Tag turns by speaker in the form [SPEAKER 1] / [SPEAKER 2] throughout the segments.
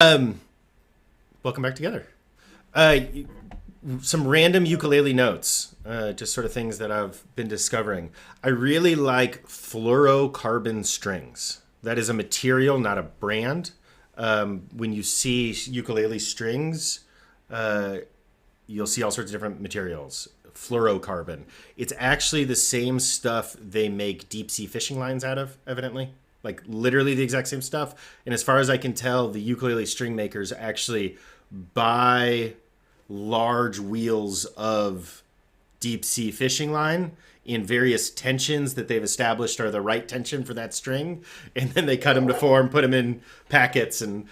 [SPEAKER 1] Um, Welcome back together. Uh, some random ukulele notes, just sort of things that I've been discovering. I really like fluorocarbon strings. That is a material, not a brand. When you see ukulele strings, uh, you'll see all sorts of different materials. Fluorocarbon. It's actually the same stuff they make deep sea fishing lines out of, evidently. Like literally the exact same stuff. And as far as I can tell, the ukulele string makers actually buy large wheels of deep sea fishing line in various tensions that they've established are the right tension for that string, and then they cut them to form, put them in packets, and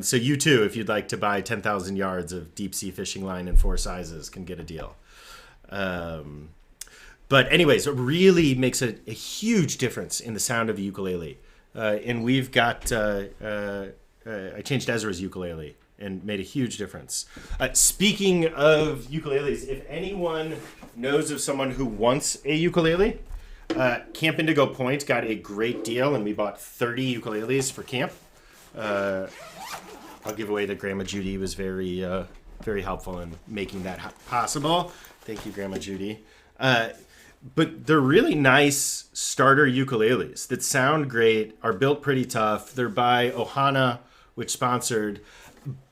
[SPEAKER 1] so you too, if you'd like to buy 10,000 yards of deep sea fishing line in four sizes, can get a deal. Um, but anyways, it really makes a huge difference in the sound of the ukulele. And we've got I changed Ezra's ukulele and made a huge difference. Speaking of ukuleles, if anyone knows of someone who wants a ukulele, Camp Indigo Point got a great deal, and we bought 30 ukuleles for camp. I'll give away that Grandma Judy was very helpful in making that possible. Thank you, Grandma Judy. But they're really nice starter ukuleles that sound great, are built pretty tough. They're by Ohana, which sponsored,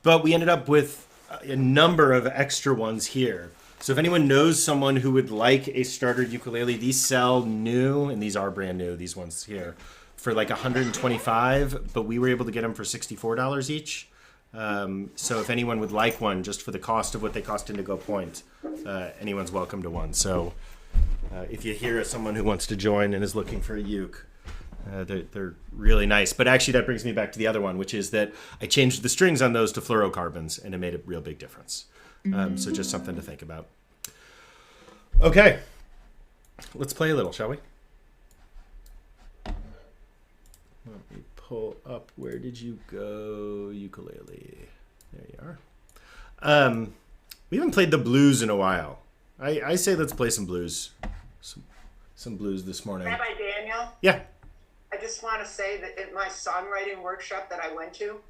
[SPEAKER 1] but we ended up with a number of extra ones here. So if anyone knows someone who would like a starter ukulele, these sell new, and these are brand new, these ones here, for like 125, but we were able to get them for $64 each. So if anyone would like one, just for the cost of what they cost Indigo Point, anyone's welcome to one. So if you hear of someone who wants to join and is looking for a uke, they're really nice. But actually, that brings me back to the other one, which is that I changed the strings on those to fluorocarbons, and it made a real big difference. So just something to think about. Okay, let's play a little, shall we? Let me pull up. Where did you go, ukulele? There you are. We haven't played the blues in a while. I say let's play some blues. Some blues this morning.
[SPEAKER 2] Rabbi Daniel,
[SPEAKER 1] Yeah.
[SPEAKER 2] I just want to say that in my songwriting workshop that I went to,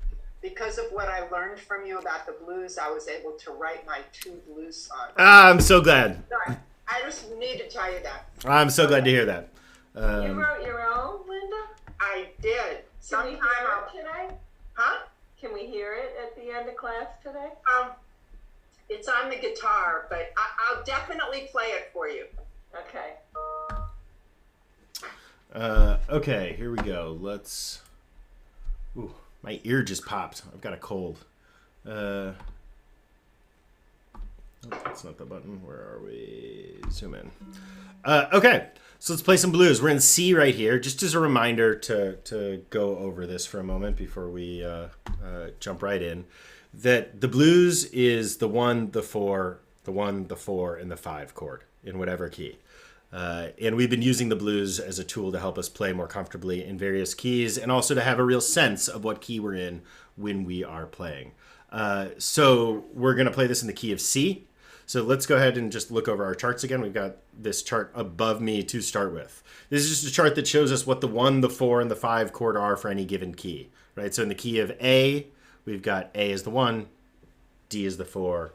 [SPEAKER 2] because of what I learned from you about the blues, I was able to write my two blues songs.
[SPEAKER 1] Ah, I'm so glad.
[SPEAKER 2] Sorry, I just need to tell you that.
[SPEAKER 1] I'm so glad to hear that.
[SPEAKER 3] You wrote your own, Linda?
[SPEAKER 2] I did.
[SPEAKER 3] Can we
[SPEAKER 2] Sometime
[SPEAKER 3] hear
[SPEAKER 2] I'll,
[SPEAKER 3] it today?
[SPEAKER 2] huh?
[SPEAKER 3] Can we hear it at the end of class today?
[SPEAKER 2] It's on the guitar, but I'll definitely play it for you.
[SPEAKER 3] Okay.
[SPEAKER 1] Okay, here we go. Let's. Ooh, my ear just popped. I've got a cold. Oh, that's not the button. Where are we? Zoom in. Okay, so let's play some blues. We're in C right here. Just as a reminder to go over this for a moment before we jump right in. That the blues is the 1, the 4, the 1, the 4, and the 5 chord in whatever key. And we've been using the blues as a tool to help us play more comfortably in various keys and also to have a real sense of what key we're in when we are playing. So we're going to play this in the key of C. So let's go ahead and just look over our charts again. We've got this chart above me to start with. This is just a chart that shows us what the 1, the 4, and the 5 chord are for any given key, right? So in the key of A, we've got A is the 1, D is the 4,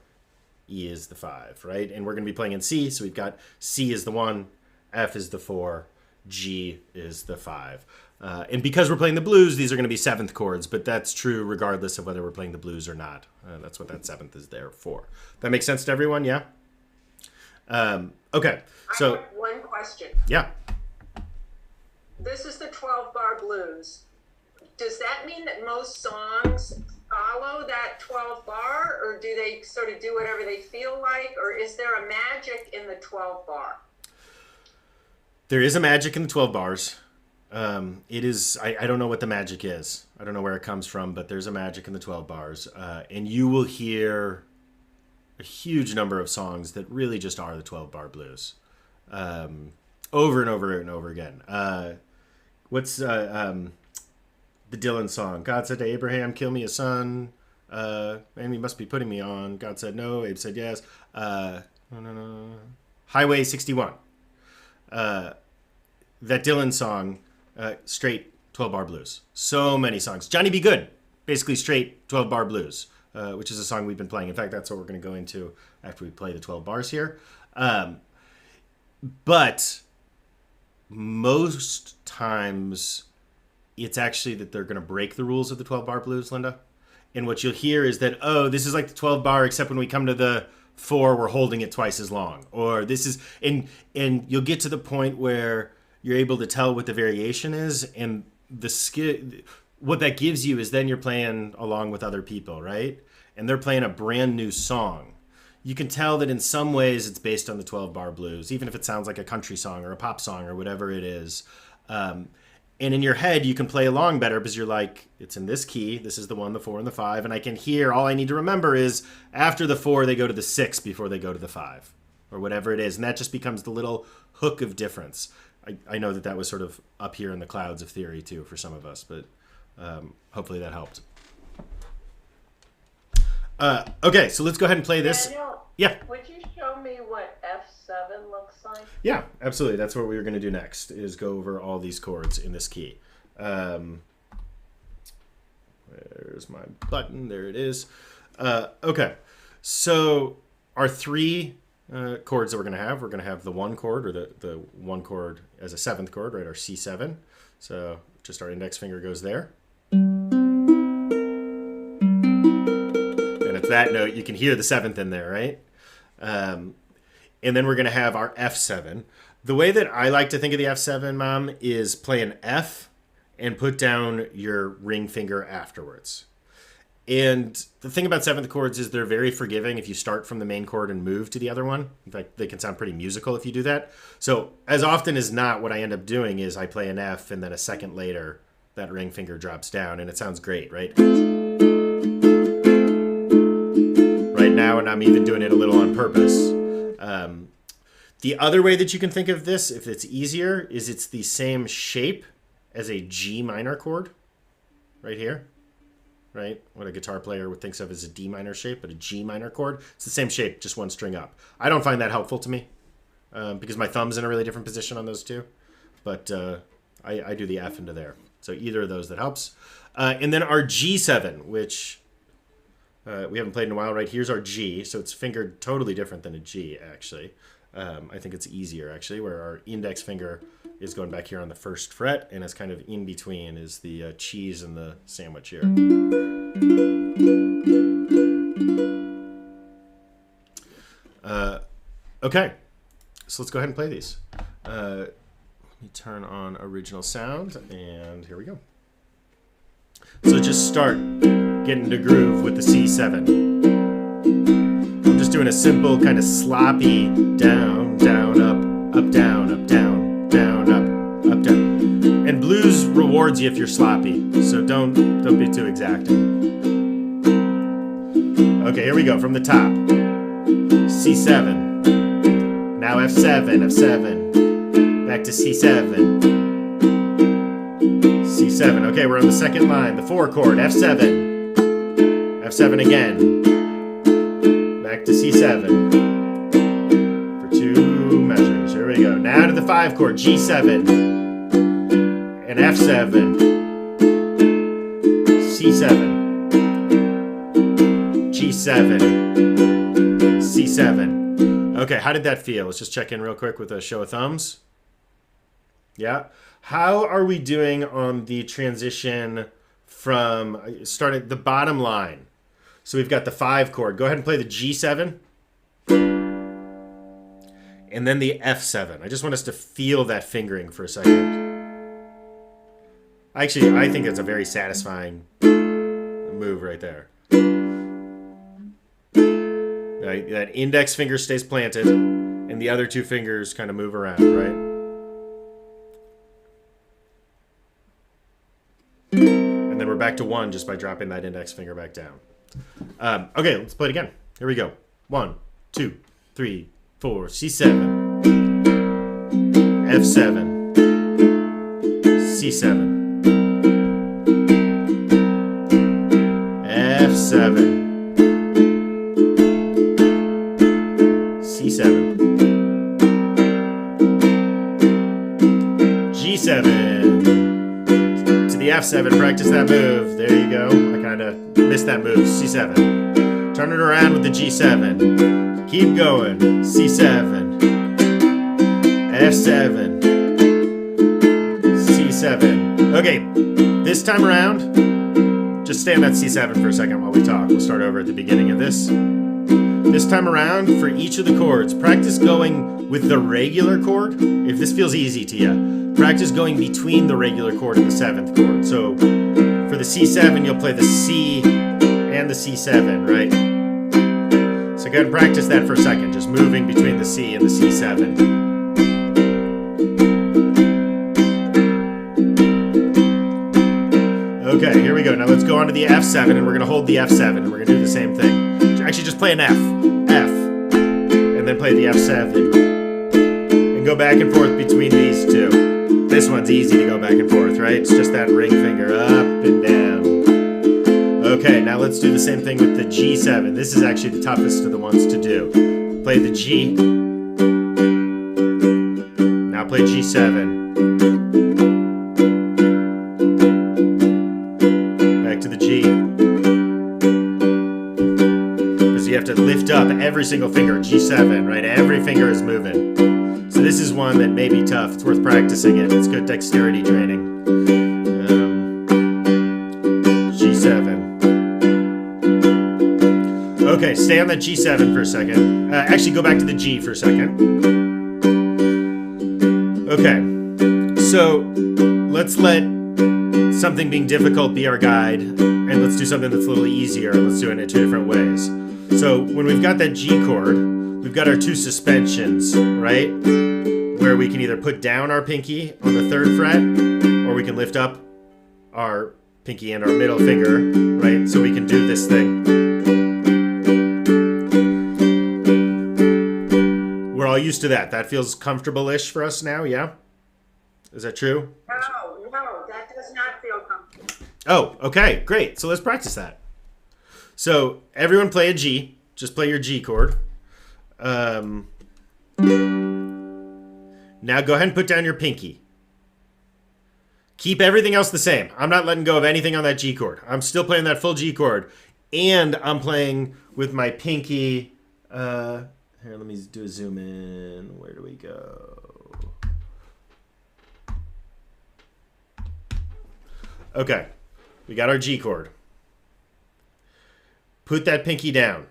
[SPEAKER 1] E is the 5, right? And we're going to be playing in C, so we've got C is the 1, F is the 4, G is the 5. And because we're playing the blues, these are going to be 7th chords, but that's true regardless of whether we're playing the blues or not. That's what that 7th is there for. That makes sense to everyone, yeah? Okay, so...
[SPEAKER 2] I have one question.
[SPEAKER 1] Yeah.
[SPEAKER 2] This is the 12-bar blues. Does that mean that most songs follow that 12 bar, or do they sort of do whatever they feel like, or is there a magic in the 12 bar?
[SPEAKER 1] There is a magic in the 12 bars. It is, I don't know what the magic is. I don't know where it comes from, but there's a magic in the 12 bars. And you will hear a huge number of songs that really just are the 12 bar blues. Over and over and over again. What's the Dylan song? God said to Abraham, kill me a son. And he must be putting me on. God said no. Abe said yes. No. Highway 61. That Dylan song, straight 12 bar blues. So many songs. Johnny Be Good. basically straight 12-bar blues, which is a song we've been playing. In fact, that's what we're going to go into after we play the 12 bars here. But most times it's actually that they're going to break the rules of the 12-bar blues, Linda. And what you'll hear is that, oh, this is like the 12-bar, except when we come to the 4, we're holding it twice as long. Or this is, and you'll get to the point where you're able to tell what the variation is, and the skill, what that gives you is then you're playing along with other people, right? And they're playing a brand new song. You can tell that in some ways it's based on the 12-bar blues, even if it sounds like a country song or a pop song or whatever it is. And in your head, you can play along better because you're like, it's in this key. This is the 1, the 4, and the 5. And I can hear, all I need to remember is after the 4, they go to the 6 before they go to the 5 or whatever it is. And that just becomes the little hook of difference. I know that was sort of up here in the clouds of theory, too, for some of us. But hopefully that helped. Okay, so let's go ahead and play this.
[SPEAKER 3] Daniel,
[SPEAKER 1] Yeah.
[SPEAKER 3] would you show me what F7 looks like?
[SPEAKER 1] Yeah, absolutely. That's what we were going to do next, is go over all these chords in this key. Where's my button? There it is. Okay, so our 3 chords that we're going to have the 1 chord, or the 1 chord as a 7th chord, right, our C7. So just our index finger goes there. And at that note, you can hear the 7th in there, right? And then we're going to have our F7. The way that I like to think of the F7, Mom, is play an F and put down your ring finger afterwards. And the thing about 7th chords is they're very forgiving if you start from the main chord and move to the other one. In fact, they can sound pretty musical if you do that. So as often as not, what I end up doing is I play an F, and then a second later, that ring finger drops down, and it sounds great, right? Right now, and I'm even doing it a little on purpose. The other way that you can think of this, if it's easier, is it's the same shape as a G minor chord, right here. Right? What a guitar player would think of as a D minor shape, but a G minor chord. It's the same shape, just 1 string up. I don't find that helpful to me because my thumb's in a really different position on those two. But I do the F into there. So either of those, that helps. And then our G7, which we haven't played in a while, right? Here's our G. So it's fingered totally different than a G, actually. I think it's easier, actually, where our index finger is going back here on the 1st fret, and it's kind of in between is the cheese and the sandwich here. Okay, so let's go ahead and play these. Let me turn on original sound, and here we go. So just start getting into groove with the C7. I'm just doing a simple kind of sloppy down, down, up, down, up, down, down, up, down. And blues rewards you if you're sloppy, so don't be too exacting. Okay, here we go from the top. C7. Now F7, F7. Back to C7. C7. Okay, we're on the 2nd line, the 4 chord, F7. F7 again. Back to C7 for 2 measures. Here we go. Now to the 5 chord, G7 and F7, C7, G7, C7. Okay, how did that feel? Let's just check in real quick with a show of thumbs. Yeah. How are we doing on the transition from starting the bottom line? So we've got the 5 chord. Go ahead and play the G7. And then the F7. I just want us to feel that fingering for a second. Actually, I think it's a very satisfying move right there. Right? That index finger stays planted, and the other 2 fingers kind of move around, right? And then we're back to 1 just by dropping that index finger back down. Okay, let's play it again. Here we go. 1, 2, 3, 4, C7, F7, C7, F7, C7, G7, to the F7, practice that move. There you go. I kind of missed that move. C7. Turn it around with the G7. Keep going. C7. F7. C7. Okay, this time around, just stay on that C7 for a second while we talk. We'll start over at the beginning of this. This time around, for each of the chords, practice going with the regular chord. If this feels easy to you, practice going between the regular chord and the 7th chord. So for the C7, you'll play the C and the C7, right? So go ahead and practice that for a second, just moving between the C and the C7. Okay, here we go. Now let's go on to the F7, and we're going to hold the F7, and we're going to do the same thing. Actually, just play an F, and then play the F7. And go back and forth between these two. This one's easy to go back and forth, right? It's just that ring finger up and down. Okay, now let's do the same thing with the G7. This is actually the toughest of the ones to do. Play the G. Now play G7. You have to lift up every single finger, G7, right? Every finger is moving. So this is one that may be tough. It's worth practicing it. It's good dexterity training. G7. Okay, stay on that G7 for a second. Actually, go back to the G for a second. Okay, so let's let something being difficult be our guide, and let's do something that's a little easier. Let's do it in 2 different ways. So when we've got that G chord, we've got our 2 suspensions, right? Where we can either put down our pinky on the 3rd fret, or we can lift up our pinky and our middle finger, right? So we can do this thing. We're all used to that. That feels comfortable-ish for us now, yeah? Is that true?
[SPEAKER 2] No, that does not feel comfortable.
[SPEAKER 1] Oh, okay, great. So let's practice that. So everyone play a G. Just play your G chord. Now go ahead and put down your pinky. Keep everything else the same. I'm not letting go of anything on that G chord. I'm still playing that full G chord. And I'm playing with my pinky. Here, let me do a zoom in. Where do we go? Okay, we got our G chord. Put that pinky down.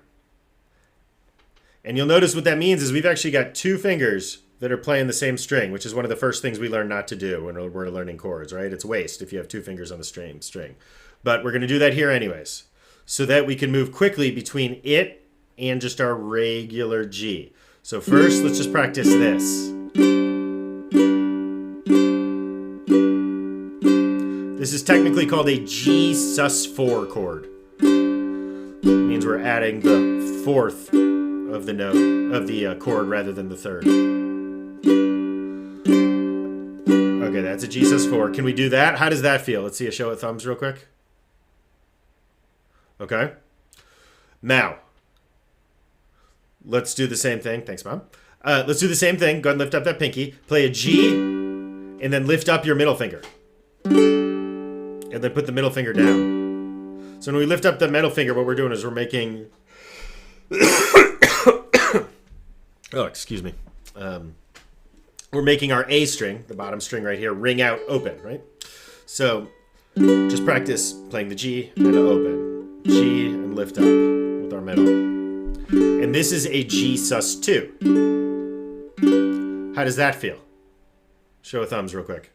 [SPEAKER 1] And you'll notice what that means is we've actually got 2 fingers that are playing the same string, which is one of the first things we learn not to do when we're learning chords, right? It's waste if you have 2 fingers on the string. But we're going to do that here anyways, so that we can move quickly between it and just our regular G. So first, let's just practice this. This is technically called a G sus4 chord. Means we're adding the 4th of the note of the chord rather than the 3rd. Okay, that's a G sus4. Can we do that? How does that feel? Let's see a show of thumbs real quick. Okay. Now, let's do the same thing. Thanks, Mom. Let's do the same thing. Go ahead and lift up that pinky. Play a G, and then lift up your middle finger. And then put the middle finger down. So when we lift up the middle finger, what we're doing is we're making... oh, excuse me. We're making our A string, the bottom string right here, ring out open, right? So just practice playing the G and open. G and lift up with our middle. And this is a G sus2. How does that feel? Show of thumbs real quick.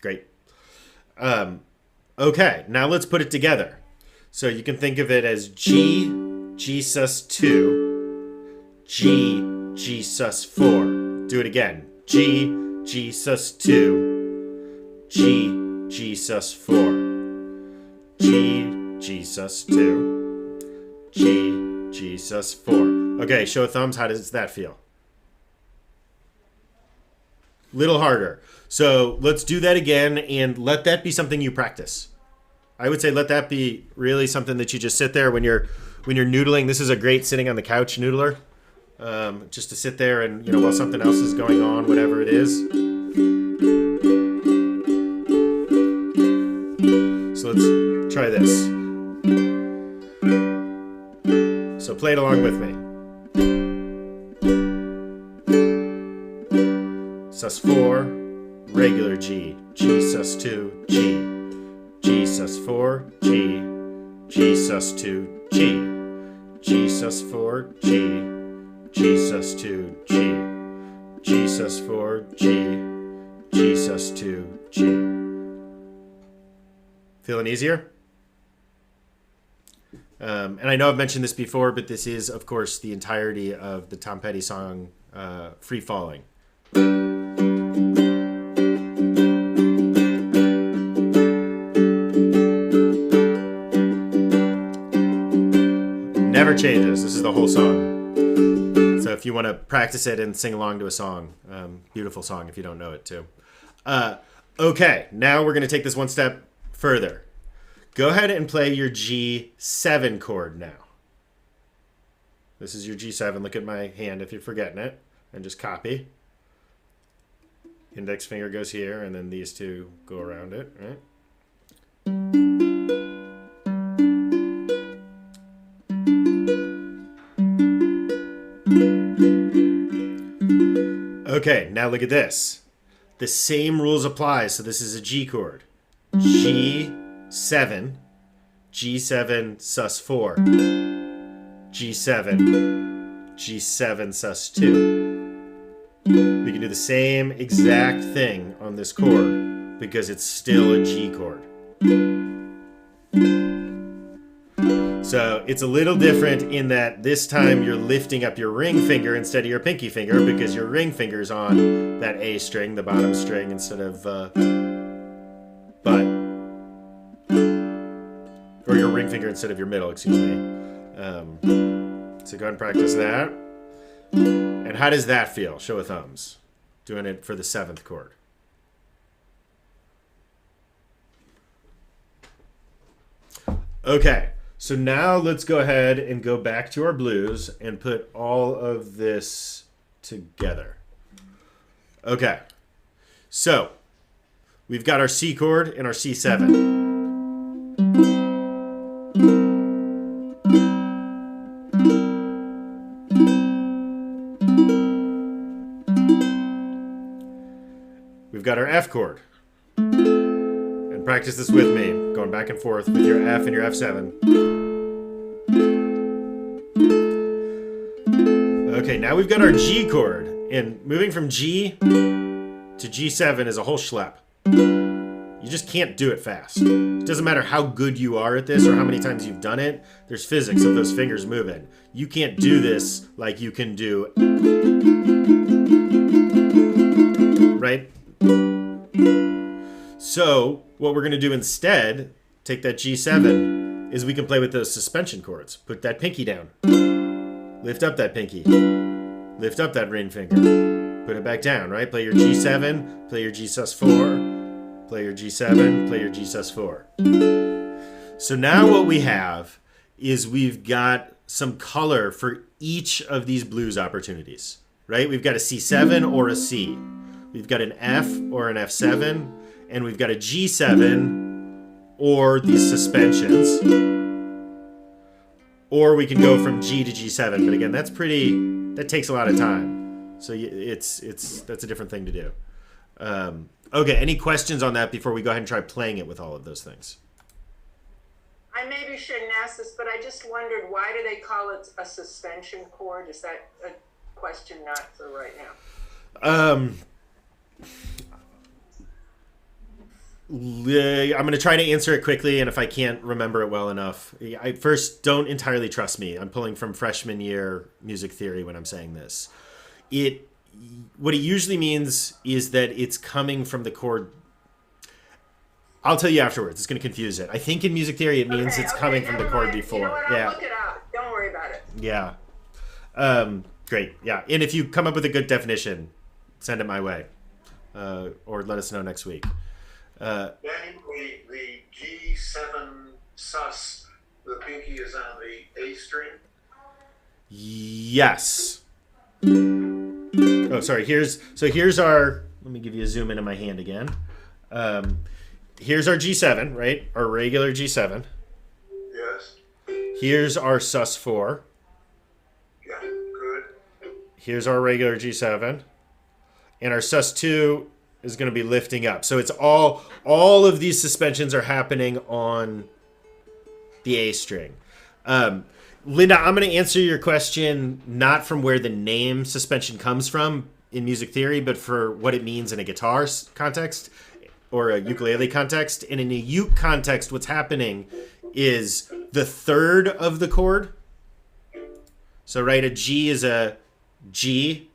[SPEAKER 1] Great. Okay, now let's put it together. So you can think of it as G, G sus2, G, G sus4. Do it again. G, G sus2, G, G sus4, G, G sus2, G, G sus4. Okay, show of thumbs. How does that feel? Little harder. So let's do that again and let that be something you practice. I would say let that be really something that you just sit there when you're noodling. This is a great sitting on the couch noodler. Just to sit there and, while something else is going on, whatever it is. So let's try this. So play it along with me. sus4, regular G, G sus2, G, G sus4, G, G sus2, G, G sus4, G, G sus2, G, G sus4, G, G sus2, G. Feeling easier? And I know I've mentioned this before, but this is, of course, the entirety of the Tom Petty song, Free Falling. Never changes. This is the whole song. So if you want to practice it and sing along to a song, beautiful song if you don't know it too. Okay, now we're going to take this one step further. Go ahead and play your G7 chord now. This is your G7. Look at my hand if you're forgetting it. And just copy. Index finger goes here, and then these two go around it, right? Okay, now look at this. The same rules apply. So this is a G chord. G7, G7 sus4, G7, G7 sus2. We can do the same exact thing on this chord because it's still a G chord. So it's a little different in that this time you're lifting up your ring finger instead of your pinky finger because your ring finger's on that A string, the bottom string, instead of butt. Or your ring finger instead of your middle, excuse me. So go ahead and practice that. And how does that feel? Show of thumbs. Doing it for the 7th chord. Okay, so now let's go ahead and go back to our blues and put all of this together. Okay, so we've got our C chord and our C7. We've got our F chord. And practice this with me, going back and forth with your F and your F7. Okay, now we've got our G chord. And moving from G to G7 is a whole schlep. You just can't do it fast. It doesn't matter how good you are at this or how many times you've done it. There's physics of those fingers moving. You can't do this like you can do, right? So what we're going to do instead, take that G7, is we can play with those suspension chords. Put that pinky down. Lift up that pinky. Lift up that ring finger. Put it back down, right? Play your G7, play your G sus4, play your G7, play your G sus4. So now what we have is we've got some color for each of these blues opportunities, right? We've got a C7 or a C. We've got an F or an F7, and we've got a G7 or these suspensions. Or we can go from G to G7, but again, that takes a lot of time. So that's a different thing to do. Okay, any questions on that before we go ahead and try playing it with all of those things?
[SPEAKER 2] I maybe shouldn't ask this, but I just wondered, why do they call it a suspension chord? Is that a question not for right now?
[SPEAKER 1] I'm going to try to answer it quickly, and if I can't remember it well enough, first, don't entirely trust me. I'm pulling from freshman year music theory when I'm saying this. What it usually means is that it's coming from the chord. I'll tell you afterwards. It's going to confuse it. I think in music theory it means it's coming from the chord before.
[SPEAKER 2] You know what? I'll look it up. Don't worry about it.
[SPEAKER 1] Yeah. Great. Yeah. And if you come up with a good definition, send it my way. Or let us know next week.
[SPEAKER 4] Then the G7 sus, the pinky is on the A string?
[SPEAKER 1] Yes. Oh, sorry. Here's our, let me give you a zoom into my hand again. Here's our G7, right? Our regular G7. Here's our sus4.
[SPEAKER 4] Yeah, good.
[SPEAKER 1] Here's our regular G7. And our sus2 is going to be lifting up. So it's all of these suspensions are happening on the A string. Linda, I'm going to answer your question not from where the name suspension comes from in music theory, but for what it means in a guitar context or a ukulele context. And in a uke context, what's happening is the third of the chord. So, right, a G is a G,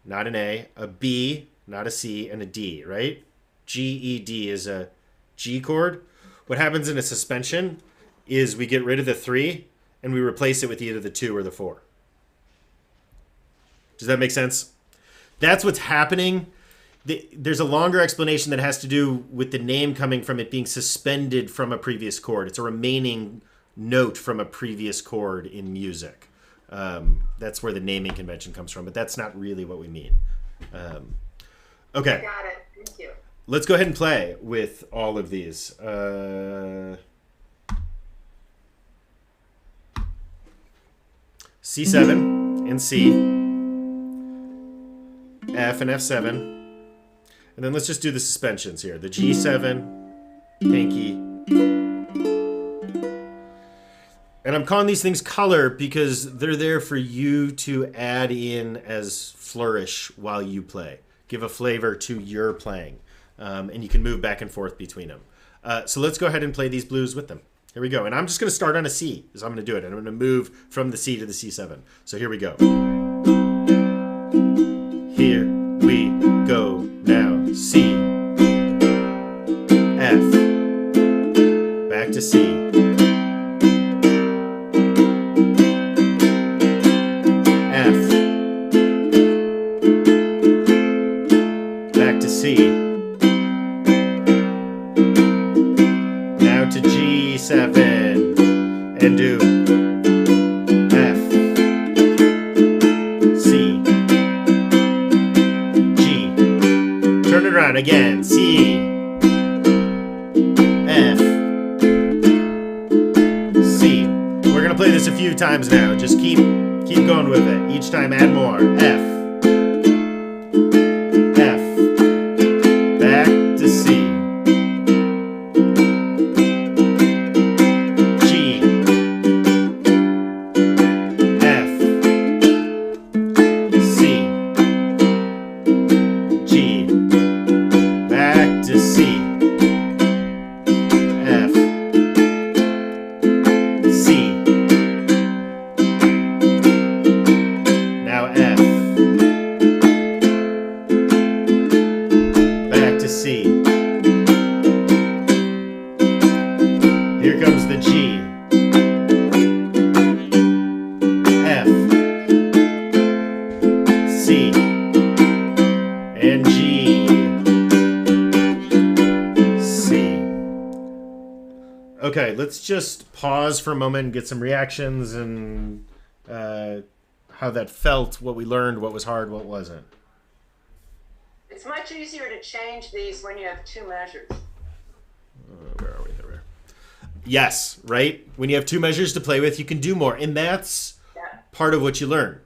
[SPEAKER 1] not an A, a B, not a C, and a D, right? G, E, D is a G chord. What happens in a suspension is we get rid of the 3 and we replace it with either the 2 or the 4. Does that make sense? That's what's happening. There's a longer explanation that has to do with the name coming from it being suspended from a previous chord. It's a remaining note from a previous chord in music. That's where the naming convention comes from, but that's not really what we mean. Okay.
[SPEAKER 2] Got it. Thank you.
[SPEAKER 1] Let's go ahead and play with all of these. C7 and C, F and F7, and then let's just do the suspensions here. The G7, pinky, and I'm calling these things color because they're there for you to add in as flourish while you play. Give a flavor to your playing, and you can move back and forth between them. So let's go ahead and play these blues with them. Here we go. And I'm just going to start on a C, because I'm going to do it. And I'm going to move from the C to the C7. So here we go. Here we go now. C, F, back to C, F, back to C, now to G7, and do F, C, G, turn it around again, C, F, C. We're gonna play this a few times now. Just keep going with it. Each time add more. F, F, back to C, G, F, C, G, back to C, F, C, now F, back to C. Here comes the G, F, C, and G, C. Okay, let's just pause for a moment and get some reactions and how that felt, what we learned, what was hard, what wasn't.
[SPEAKER 2] It's much easier to change these when you have 2 measures.
[SPEAKER 1] Where are we? There we are. Yes, right? When you have 2 measures to play with, you can do more. And that's
[SPEAKER 2] Yeah.
[SPEAKER 1] part of what you learn.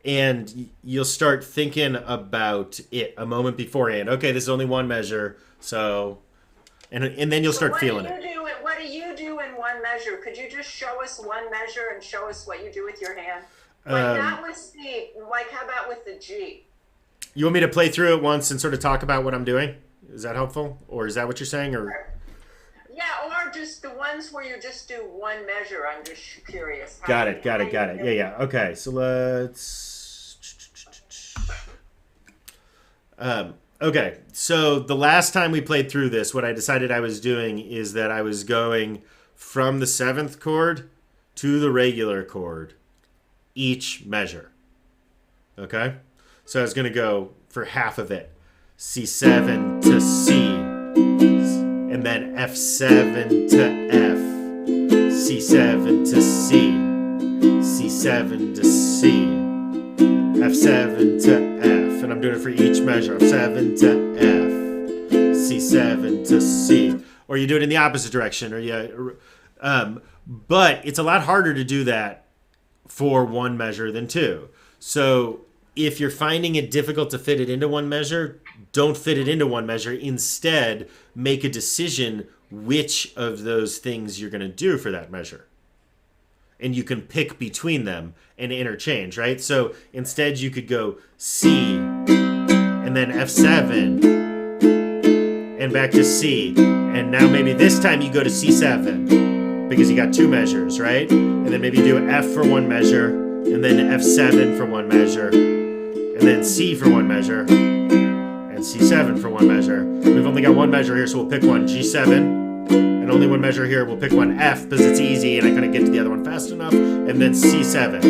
[SPEAKER 1] And you'll start thinking about it a moment beforehand. Okay, this is only 1 measure, so... And then you'll start feeling it.
[SPEAKER 2] What do you do in 1 measure? Could you just show us 1 measure and show us what you do with your hand? Like not with C, like how about with the G?
[SPEAKER 1] You want me to play through it once and sort of talk about what I'm doing? Is that helpful? Or is that what you're saying? Or
[SPEAKER 2] Yeah, or just the ones where you just do 1 measure. I'm just curious.
[SPEAKER 1] Got it. Yeah. Okay, so let's... Okay, so the last time we played through this, what I decided I was doing is that I was going from the 7th chord to the regular chord, each measure. Okay? So I was going to go for half of it. C7 to C, and then F7 to F, C7 to C, C7 to C, F7 to F, and I'm doing it for each measure. F7 to F, C7 to C. Or you do it in the opposite direction, or you But it's a lot harder to do that for one measure than two. So if you're finding it difficult to fit it into one measure, don't fit it into one measure. Instead, make a decision which of those things you're going to do for that measure. And you can pick between them and interchange, right? So instead you could go C and then F7 and back to C. And now maybe this time you go to C7 because you got two measures, right? And then maybe do F for one measure and then F7 for one measure and then C for one measure and C7 for one measure. We've only got one measure here, so we'll pick one, G7. And only one measure here, we'll pick one F because it's easy and I couldn't get to the other one fast enough. And then C7.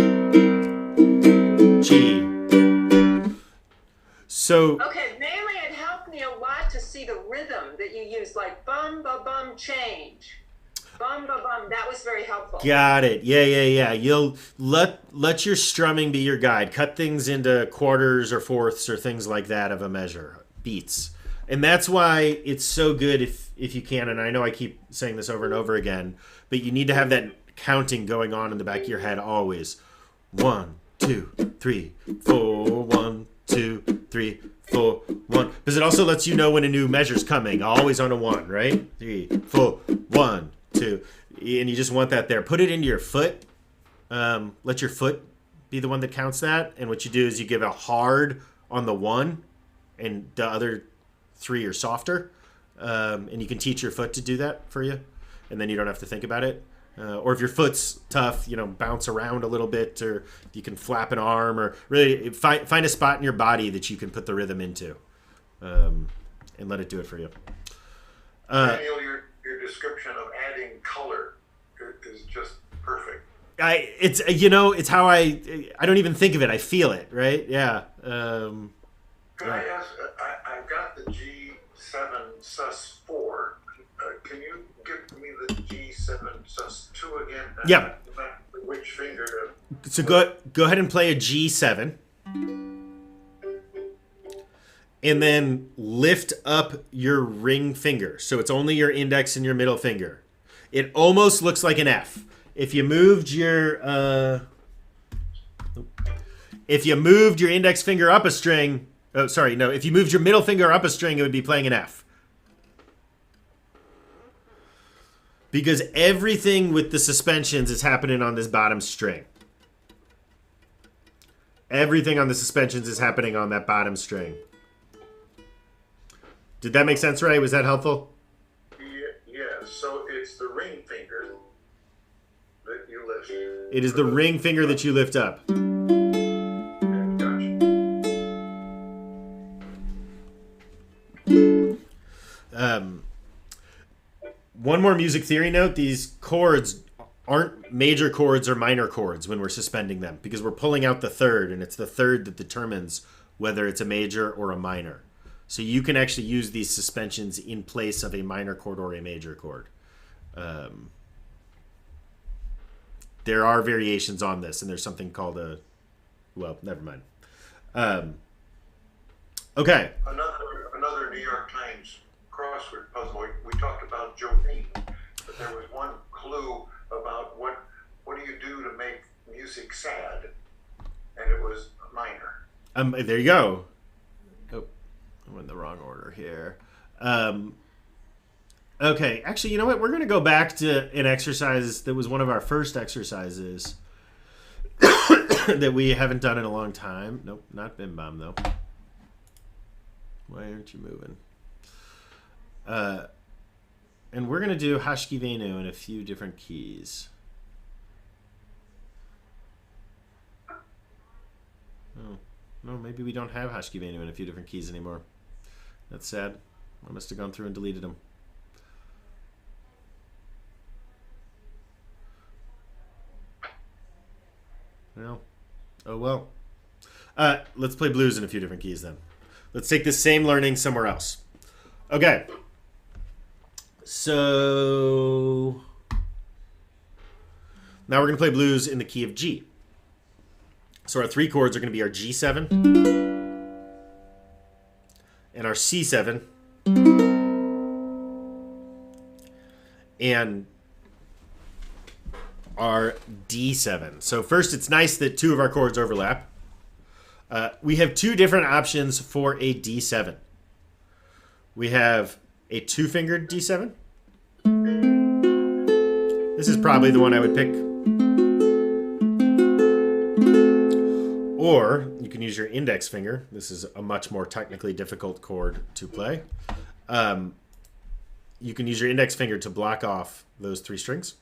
[SPEAKER 1] G. So.
[SPEAKER 2] Okay, mainly it helped me a lot to see the rhythm that you use, like bum, ba, bum, change. Bum, ba, bum. That was very helpful.
[SPEAKER 1] Got it. Yeah. You'll let your strumming be your guide. Cut things into quarters or fourths or things like that of a measure. Beats. And that's why it's so good if you can, and I know I keep saying this over and over again, but you need to have that counting going on in the back of your head always. 1, 2, 3, 4, 1, 2, 3, 4, 1. Because it also lets you know when a new measure's coming. Always on a 1, right? 3, 4, 1, 2. And you just want that there. Put it into your foot. Let your foot be the one that counts that. And what you do is you give a hard on the 1, and the other 3 are softer. And you can teach your foot to do that for you, and then you don't have to think about it. Or if your foot's tough, bounce around a little bit, or you can flap an arm, or really find a spot in your body that you can put the rhythm into, and let it do it for you.
[SPEAKER 4] Daniel, your description of adding color is just perfect.
[SPEAKER 1] It's how I don't even think of it. I feel it, right? Yeah.
[SPEAKER 4] Could I ask? I've got the G7 sus 4. Can you give me the G7 sus 2 again?
[SPEAKER 1] Yeah.
[SPEAKER 4] Which finger?
[SPEAKER 1] So go ahead and play a G7, and then lift up your ring finger. So it's only your index and your middle finger. It almost looks like an F. If you moved your index finger up a string. Oh, sorry, no. If you moved your middle finger up a string, it would be playing an F. Because everything with the suspensions is happening on this bottom string. Everything on the suspensions is happening on that bottom string. Did that make sense, Ray? Was that helpful?
[SPEAKER 4] Yeah. So it's the ring finger that you lift.
[SPEAKER 1] It is the ring finger that you lift up. One more music theory note. These chords aren't major chords or minor chords when we're suspending them, because we're pulling out the third, and it's the third that determines whether it's a major or a minor. So you can actually use these suspensions in place of a minor chord or a major chord. There are variations on this, and there's something called never mind. Okay.
[SPEAKER 4] Another New York Times crossword puzzle. We talked about Jolene, but there was one clue about what do you do to make music sad, and it was minor.
[SPEAKER 1] There you go. Oh, I'm in the wrong order here. Okay, actually, you know what? We're going to go back to an exercise that was one of our first exercises that we haven't done in a long time. Nope, not Bim Bam, though. Why aren't you moving? And we're going to do Hashki Venu in a few different keys. Oh, no, maybe we don't have Hashki Venu in a few different keys anymore. That's sad. I must have gone through and deleted them. Well, oh well. Let's play blues in a few different keys then. Let's take this same learning somewhere else. Okay. So now we're going to play blues in the key of G. So our three chords are going to be our G7 and our C7 and our D7. So first, it's nice that two of our chords overlap. We have two different options for a D7. We have a two-fingered D7. This is probably the one I would pick. Or you can use your index finger. This is a much more technically difficult chord to play. You can use your index finger to block off those three strings.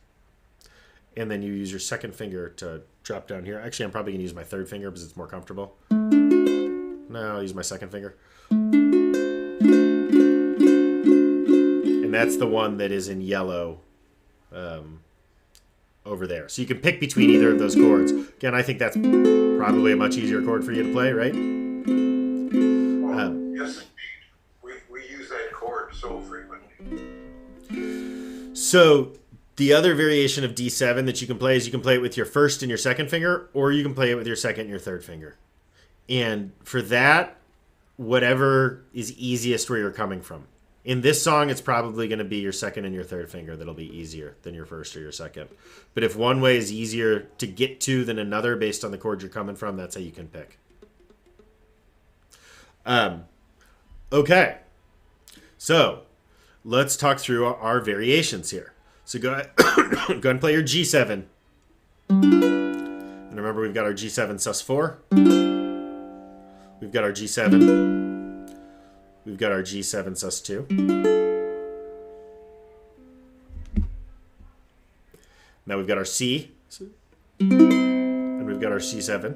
[SPEAKER 1] And then you use your second finger to drop down here. Actually, I'm probably going to use my third finger because it's more comfortable. No, I'll use my second finger. And that's the one that is in yellow over there. So you can pick between either of those chords. Again, I think that's probably a much easier chord for you to play, right?
[SPEAKER 4] Yes, indeed. We use that chord so frequently.
[SPEAKER 1] So the other variation of D7 that you can play is you can play it with your first and your second finger, or you can play it with your second and your third finger. And for that, whatever is easiest where you're coming from. In this song, it's probably going to be your second and your third finger that'll be easier than your first or your second. But if one way is easier to get to than another based on the chord you're coming from, that's how you can pick. Okay. So let's talk through our variations here. So go ahead, go ahead and play your G7. And remember, we've got our G7 sus4. We've got our G7. We've got our G7 sus2. Now we've got our C. And we've got our C7.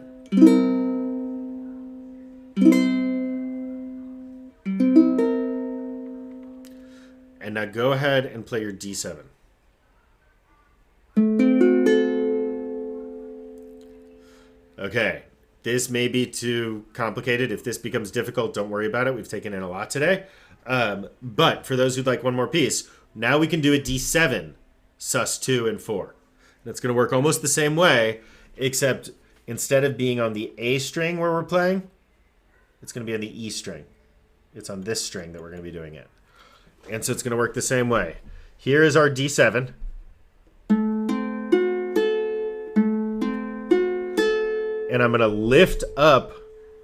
[SPEAKER 1] And now go ahead and play your D7. Okay, this may be too complicated. If this becomes difficult, don't worry about it. We've taken in a lot today. But for those who'd like one more piece, now we can do a D7, sus2 and 4. And it's going to work almost the same way, except instead of being on the A string where we're playing, it's going to be on the E string. It's on this string that we're going to be doing it. And so it's going to work the same way. Here is our D7. And I'm going to lift up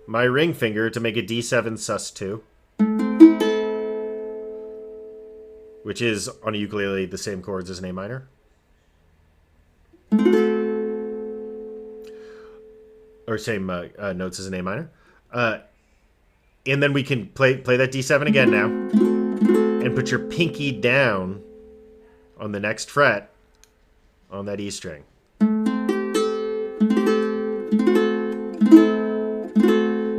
[SPEAKER 1] my ring finger to make a D7 sus2, which is on a ukulele the same chords as an A minor. Or same notes as an A minor. And then we can play that D7 again now. And put your pinky down on the next fret on that E string.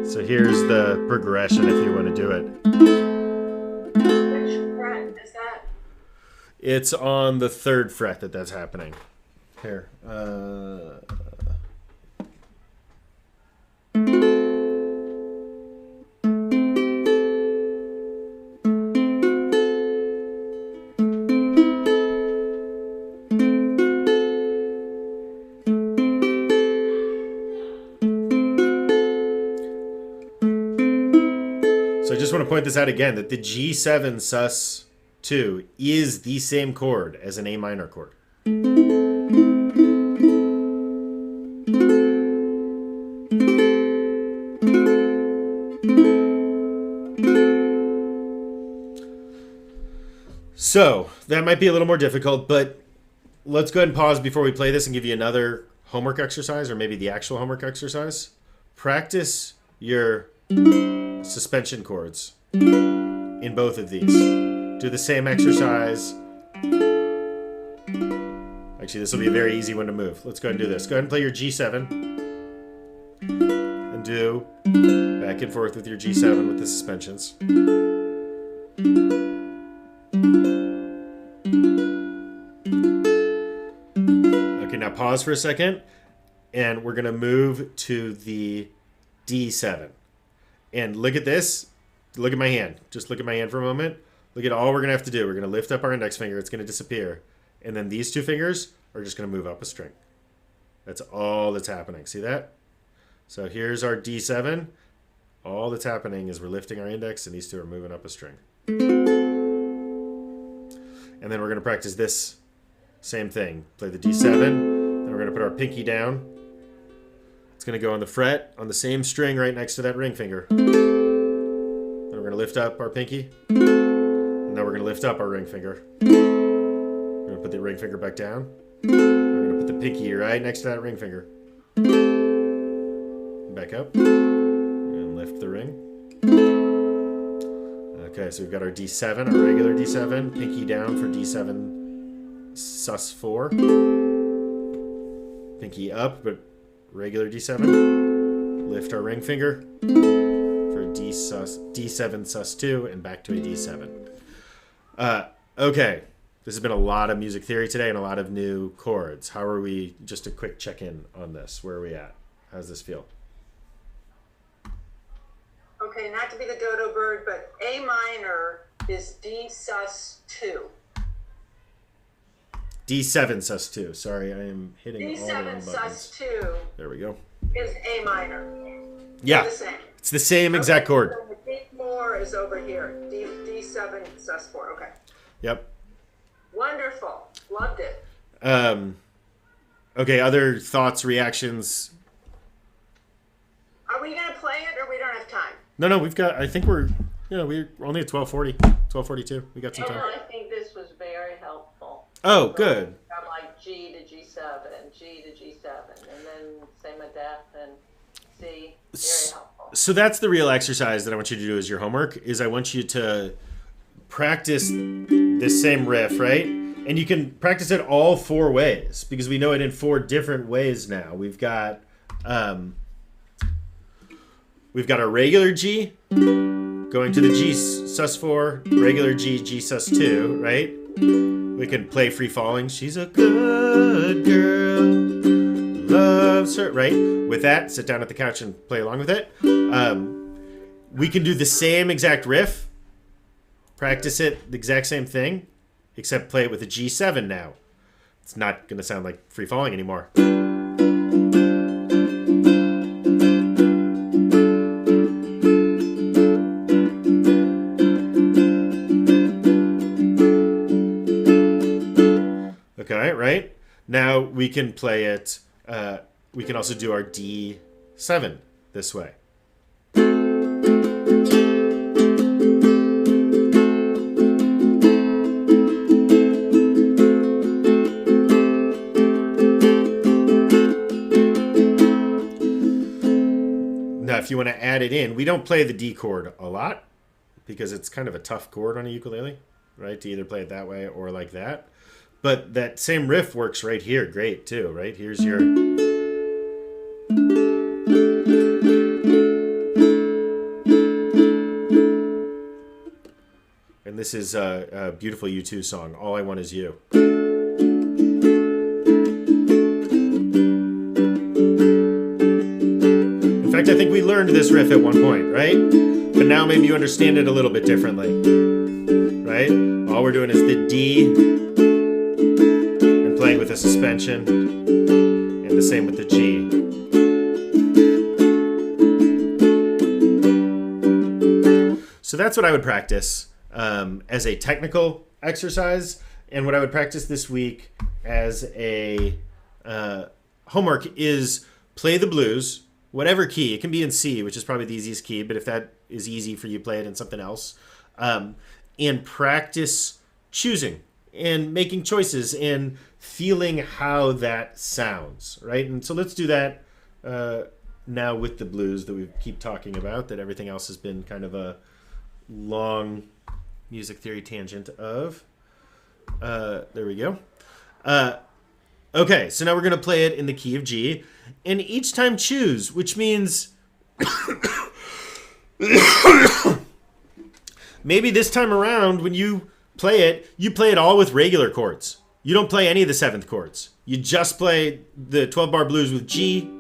[SPEAKER 1] So here's the progression if you want to do it.
[SPEAKER 2] Which fret is that?
[SPEAKER 1] It's on the third fret that's happening. Here. So I just want to point this out again, that the G7 sus2 is the same chord as an A minor chord. So that might be a little more difficult, but let's go ahead and pause before we play this and give you another homework exercise, or maybe the actual homework exercise. Practice your suspension chords in both of these. Do the same exercise. Actually, this will be a very easy one to move. Let's go ahead and do this. Go ahead and play your G7 and do back and forth with your G7 with the suspensions. Okay, now pause for a second, and we're going to move to the D7. And look at this. Look at my hand. Just look at my hand for a moment. Look at all we're going to have to do. We're going to lift up our index finger. It's going to disappear. And then these two fingers are just going to move up a string. That's all that's happening. See that? So here's our D7. All that's happening is we're lifting our index, and these two are moving up a string. And then we're going to practice this same thing. Play the D7, our pinky down. It's going to go on the fret on the same string right next to that ring finger. Then we're going to lift up our pinky. And now we're going to lift up our ring finger. We're going to put the ring finger back down. We're going to put the pinky right next to that ring finger. Back up. And lift the ring. Okay, so we've got our D7, our regular D7. Pinky down for D7 sus4. Pinky up, but regular D7. Lift our ring finger for D7 sus2 and back to a D7. Okay, this has been a lot of music theory today and a lot of new chords. How are we? Just a quick check-in on this. Where are we at? How's this feel?
[SPEAKER 2] Okay, not to be the dodo bird, but A minor is D sus2.
[SPEAKER 1] D7 sus2. Sorry, I am hitting all the wrong
[SPEAKER 2] D7
[SPEAKER 1] buttons.
[SPEAKER 2] sus2
[SPEAKER 1] There we go.
[SPEAKER 2] is A minor.
[SPEAKER 1] Yeah,
[SPEAKER 2] They're the same.
[SPEAKER 1] it's the same exact chord.
[SPEAKER 2] So the D4 is over here. D7 sus4. Okay.
[SPEAKER 1] Yep.
[SPEAKER 2] Wonderful. Loved it.
[SPEAKER 1] Okay, other thoughts, reactions?
[SPEAKER 2] Are we going to play it or we don't have time?
[SPEAKER 1] No, we've got, I think we're only at 12:40, 12:42. We got some
[SPEAKER 3] And
[SPEAKER 1] time.
[SPEAKER 3] I think this was very helpful.
[SPEAKER 1] Oh, good.
[SPEAKER 3] From like G to G7 and G to G7, and then same with F and C. Very helpful.
[SPEAKER 1] So that's the real exercise that I want you to do as your homework, is I want you to practice this same riff, right? And you can practice it all 4 ways, because we know it in 4 different ways now. We've got our regular G going to the G sus4, regular G, G sus2, right? We can play Free Falling. She's a good girl, loves her, right? With that, sit down at the couch and play along with it. We can do the same exact riff, practice it, the exact same thing, except play it with a G7 now. It's not going to sound like Free Falling anymore. Okay, right? Now we can play it, we can also do our D7 this way. Now, if you want to add it in, we don't play the D chord a lot because it's kind of a tough chord on a ukulele, right? To either play it that way or like that. But that same riff works right here great too, right? Here's your... And this is a beautiful U2 song, All I Want Is You. In fact, I think we learned this riff at one point, right? But now maybe you understand it a little bit differently, right? All we're doing is the D... playing with a suspension, and the same with the G. So that's what I would practice as a technical exercise, and what I would practice this week as a homework is play the blues, whatever key. It can be in C, which is probably the easiest key, but if that is easy for you, play it in something else. And practice choosing and making choices and feeling how that sounds, right? And so let's do that now with the blues that we keep talking about, that everything else has been kind of a long music theory tangent of. There we go. Okay, so now we're going to play it in the key of G, and each time choose, which means maybe this time around when you play it all with regular chords. You don't play any of the 7th chords. You just play the 12-bar blues with G,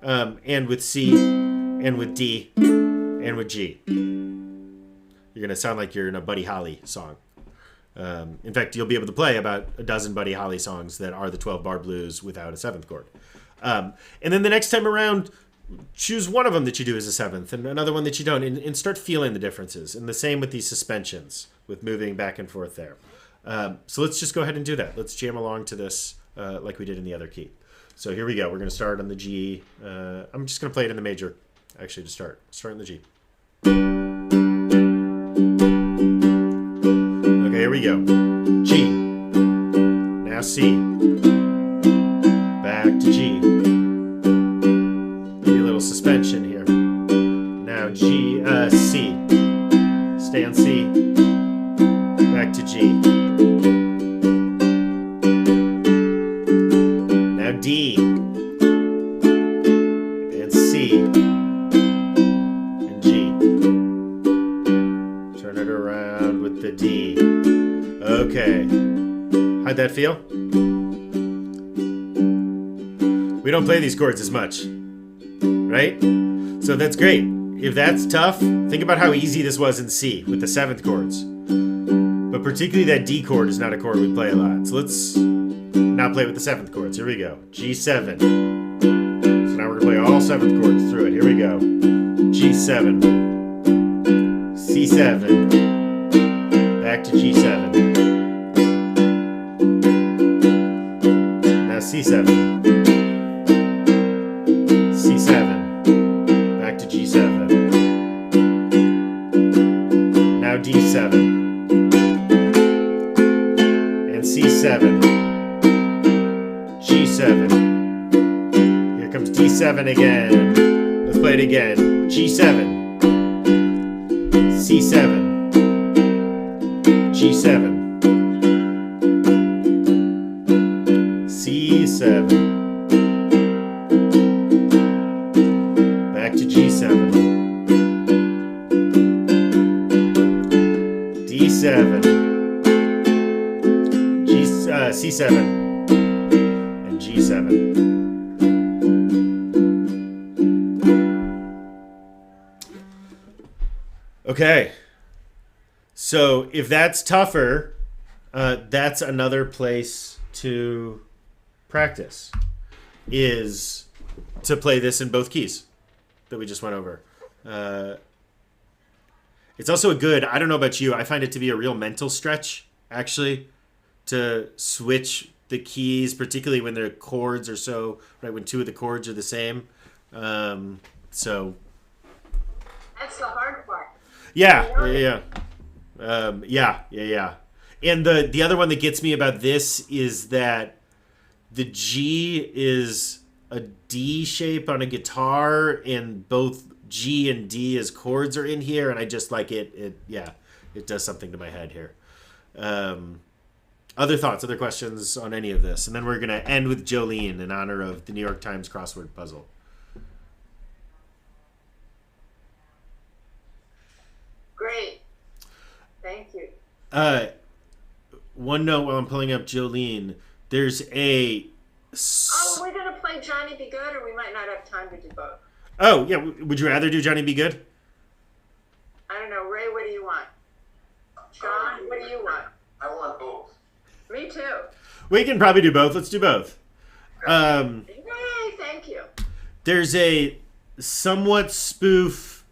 [SPEAKER 1] and with C, and with D, and with G. You're going to sound like you're in a Buddy Holly song. In fact, you'll be able to play about a dozen Buddy Holly songs that are the 12-bar blues without a 7th chord. And then the next time around, choose one of them that you do as a 7th and another one that you don't, and start feeling the differences. And the same with these suspensions, with moving back and forth there. So let's just go ahead and do that. Let's jam along to this like we did in the other key. So here we go. We're going to start on the G. I'm just going to play it in the major, actually, to start. Start in the G. Okay, here we go. G. Now C. Back to G. Maybe a little suspension here. Now G, C. Stay on C. Back to G. Now D. And C. And G. Turn it around with the D. Okay. How'd that feel? We don't play these chords as much, right? So that's great. If that's tough, think about how easy this was in C with the 7th chords. But particularly that D chord is not a chord we play a lot. So let's now play with the 7th chords. Here we go. G7. So now we're going to play all 7th chords through it. Here we go. G7. C7. Back to G7. Now C7. C7. Back to G7. Now D7. And C7. G7. Here comes D7 again. Let's play it again. G7. C7. G7. C7. Back to G7. D7. C7. And G7. Okay. So if that's tougher, that's another place to practice, is to play this in both keys that we just went over. It's also a good, I don't know about you, I find it to be a real mental stretch, actually, to switch the keys, particularly when the chords are so, right, when 2 of the chords are the same. So.
[SPEAKER 2] That's the hard part.
[SPEAKER 1] Yeah. And the other one that gets me about this is that the G is a D shape on a guitar, and both G and D as chords are in here, and I just like it. It does something to my head here. Other thoughts, other questions on any of this? And then we're going to end with Jolene in honor of the New York Times crossword puzzle.
[SPEAKER 2] Great. Thank you.
[SPEAKER 1] One note while I'm pulling up Jolene. There's a...
[SPEAKER 2] Oh, we're going to play Johnny Be Good, or we might not have time to do both.
[SPEAKER 1] Oh, yeah. Would you rather do Johnny Be Good?
[SPEAKER 2] I don't know. Ray, what do you want? Sean, what do you want?
[SPEAKER 4] I want both.
[SPEAKER 2] Me too.
[SPEAKER 1] We can probably do both. Let's do both.
[SPEAKER 2] Yay, thank you.
[SPEAKER 1] There's a somewhat spoof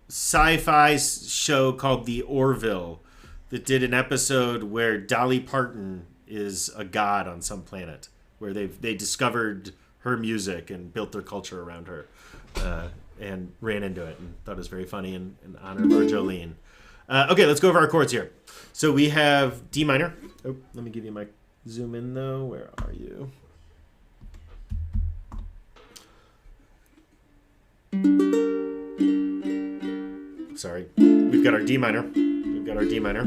[SPEAKER 1] sci-fi show called The Orville that did an episode where Dolly Parton is a god on some planet, where they discovered her music and built their culture around her, and ran into it and thought it was very funny in honor of our Jolene. Okay, let's go over our chords here. So we have D minor. Oh, let me give you my zoom in though. Where are you? Sorry. We've got our D minor. We've got our D minor.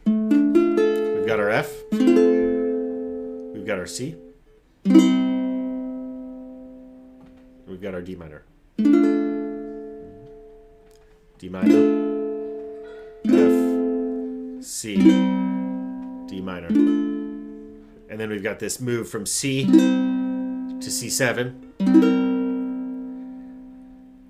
[SPEAKER 1] We've got our F. We've got our C. We've got our D minor. D minor. F. C. D minor. And then we've got this move from C to C7.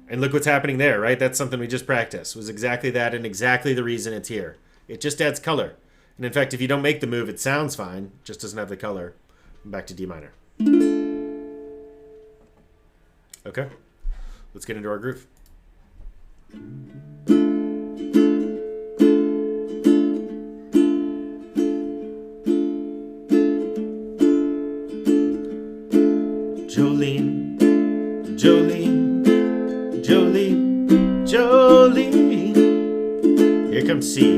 [SPEAKER 1] And look what's happening there, right? That's something we just practiced. It was exactly that and exactly the reason it's here. It just adds color. And in fact, if you don't make the move, it sounds fine. It just doesn't have the color. Back to D minor. Okay. Let's get into our groove. Jolene, Jolene, Jolene, Jolene. Here comes C.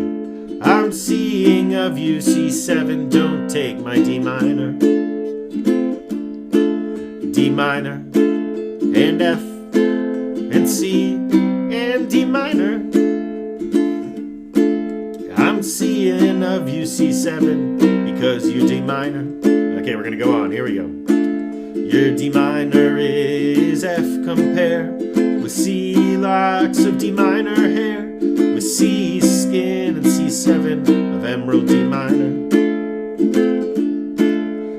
[SPEAKER 1] I'm seeing of you, C7, don't take my D minor. D minor, and F, and C, and D minor. I'm seeing of you, C7, because you D minor. Okay, we're gonna go on, here we go. Your D minor is F, compare with C, locks of D minor hair, with C, skin, and C7 of emerald D minor.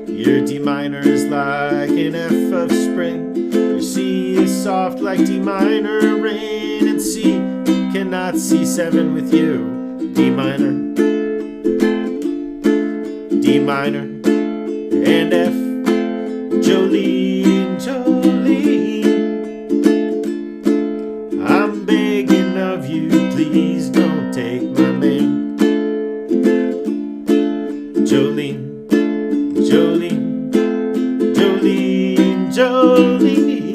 [SPEAKER 1] Your D minor is like an F of spring, your C is soft like D minor rain, and C cannot C7 with you, D minor, D minor, and F, Jolene, Jolene. I'm begging of you, please don't take my man. Jolene, Jolene, Jolene, Jolene.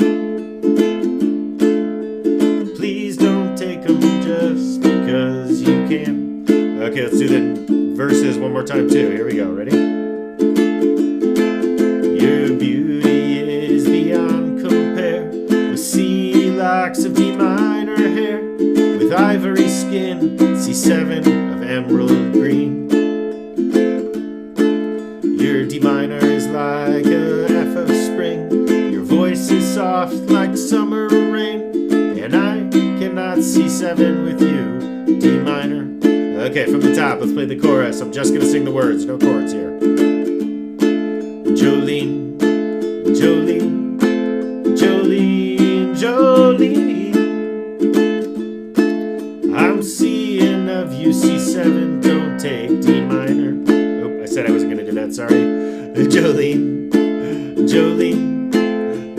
[SPEAKER 1] Please don't take him just because you can. Okay, let's do the verses one more time too. Here we go, ready? Your beauty is beyond compare, with C, locks of D minor hair, with ivory skin, C7 of emerald green. Your D minor is like a F of spring, your voice is soft like summer rain, and I cannot C7 with you, D minor. Okay, from the top, let's play the chorus. I'm just gonna sing the words, no chords here. Jolene, Jolene, Jolene, Jolene. I'm seeing of you, C7, don't take D minor. Oh, I said I wasn't gonna do that, sorry. Jolene, Jolene,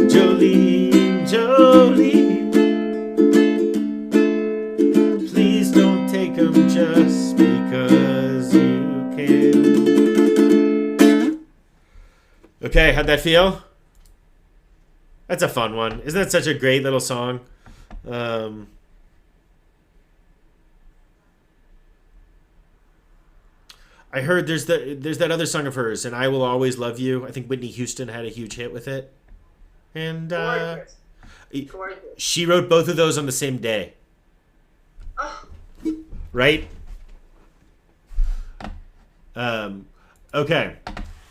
[SPEAKER 1] Jolene, Jolene. Please don't take them just because you can. Okay, how'd that feel? That's a fun one. Isn't that such a great little song? I heard there's that other song of hers, and I Will Always Love You. I think Whitney Houston had a huge hit with it. And
[SPEAKER 2] Gorgeous. Gorgeous.
[SPEAKER 1] she wrote both of those on the same day.
[SPEAKER 2] Oh,
[SPEAKER 1] Right? Okay.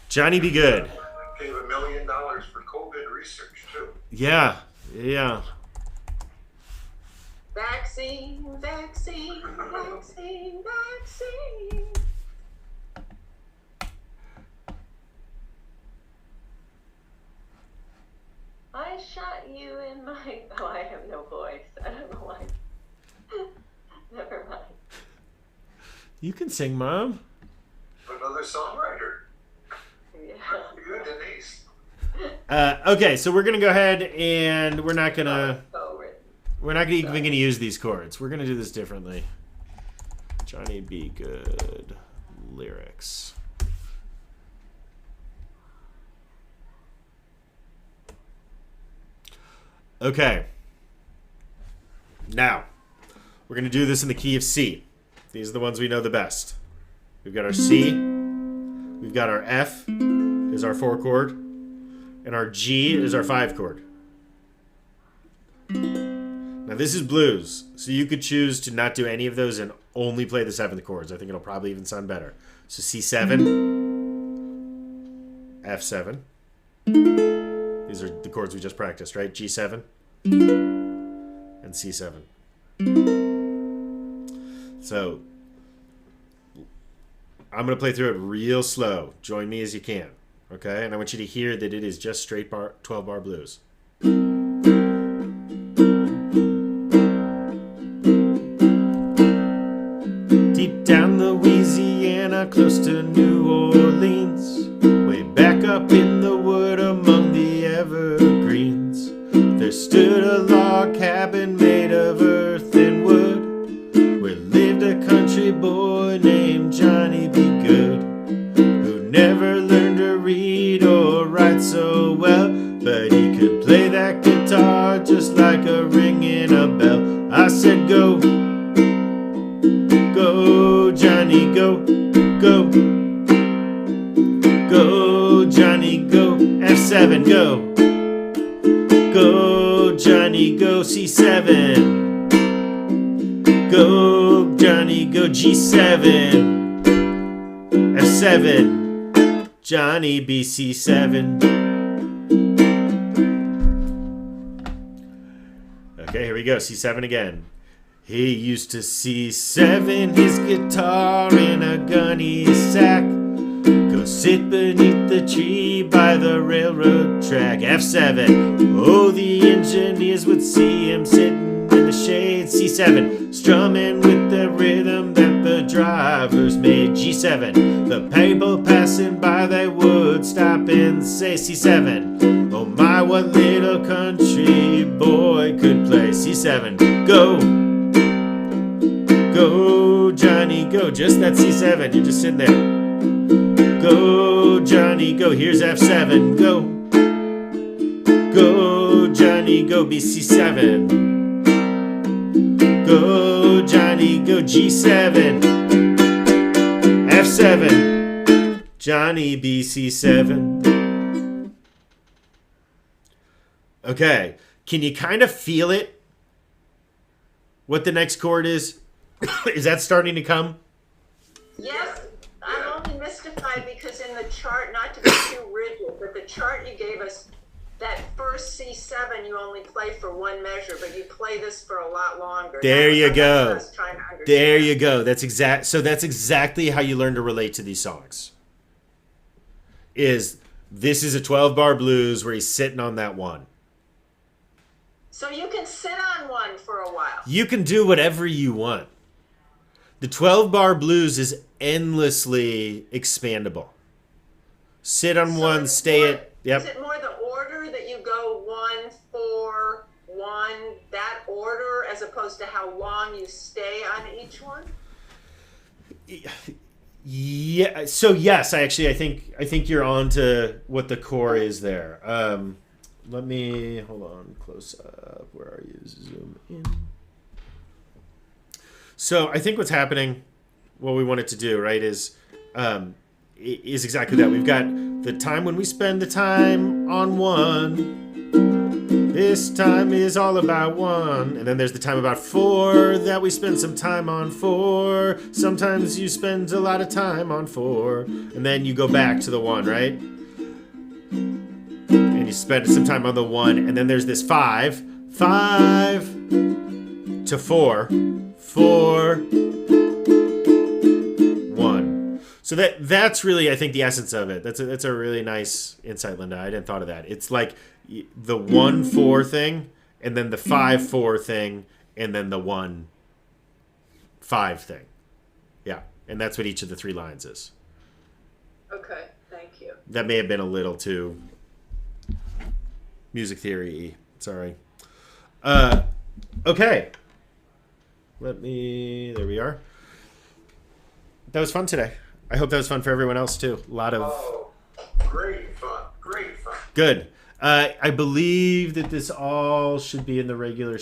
[SPEAKER 1] Johnny Be Good.
[SPEAKER 4] Gave $1 million for COVID research too.
[SPEAKER 1] Yeah. Yeah.
[SPEAKER 2] vaccine, vaccine, vaccine, vaccine.
[SPEAKER 3] I shot you in my... Oh, I have no voice. I don't know why. Never mind.
[SPEAKER 1] You can sing, Mom.
[SPEAKER 4] Another songwriter.
[SPEAKER 3] Yeah.
[SPEAKER 4] You, Denise.
[SPEAKER 1] Okay, so we're gonna go ahead and we're not gonna even gonna use these chords. We're gonna do this differently. Johnny Be Good lyrics. Okay. Now, we're gonna do this in the key of C. These are the ones we know the best. We've got our C, we've got our F is our 4 chord, and our G is our 5 chord. Now this is blues, so you could choose to not do any of those and only play the 7th chords. I think it'll probably even sound better. So C7, F7. These are the chords we just practiced, right? G7 and C7. So I'm going to play through it real slow. Join me as you can. Okay? And I want you to hear that it is just straight 12-bar blues. Deep down Louisiana, close to New Orleans, way back up in the wood among the evergreens, there stood a log cabin made of earth and wood, where lived a country boy named Johnny Be Good, who never learned to read or write so well, but he F7, go. Go, Johnny, go, C7. Go, Johnny, go, G7. F7, Johnny, B, C7. Okay, here we go, C7 again. He used to C7 his guitar in a gunny sack. Go sit beneath the tree by the railroad track. F7, oh, the engineers would see him sitting in the shade. C7, strumming with the rhythm that the drivers made. G7, the people passing by, they would stop and say. C7, oh my, what little country boy could play. C7, go. Go, Johnny, go. Just that C7. You're just sitting there. Go, Johnny, go. Here's F7. Go. Go, Johnny, go. B, C7. Go, Johnny, go. G7. F7. Johnny, B, C7. Okay. Can you kind of feel it? What the next chord is? Is that starting to come?
[SPEAKER 2] Yes, I'm only mystified because in the chart, not to be too rigid, but the chart you gave us, that first C7 you only play for one measure, but you play this for a lot longer.
[SPEAKER 1] There you go. There you
[SPEAKER 2] go.
[SPEAKER 1] go. That's exactly how you learn to relate to these songs. This is a 12-bar blues where he's sitting on that one.
[SPEAKER 2] So you can sit on one for a while.
[SPEAKER 1] You can do whatever you want. The 12-bar blues is endlessly expandable. Sit on one, stay at... Yep.
[SPEAKER 2] Is it more the order that you go 1, 4, 1, that order, as opposed to how long you stay on each one?
[SPEAKER 1] Yeah. So yes, I think you're on to what the core is there. Let me hold on close up. Where are you? Zoom in. So I think what's happening, what we wanted to do, right, is exactly that. We've got the time when we spend the time on one. This time is all about one. And then there's the time about 4 that we spend some time on 4. Sometimes you spend a lot of time on 4. And then you go back to the 1, right? And you spend some time on the 1. And then there's this 5. 5 to 4. 4, 1. So that's really, I think, the essence of it. That's a really nice insight, Linda. I didn't thought of that. It's like the 1-4 thing, and then the 5-4 thing, and then the 1-5 thing. Yeah, and that's what each of the 3 lines is.
[SPEAKER 2] Okay, thank you.
[SPEAKER 1] That may have been a little too music theory-y. Sorry. Okay. There we are. That was fun today. I hope that was fun for everyone else too. A lot of...
[SPEAKER 4] Oh, great fun. Great fun.
[SPEAKER 1] Good. I believe that this all should be in the regular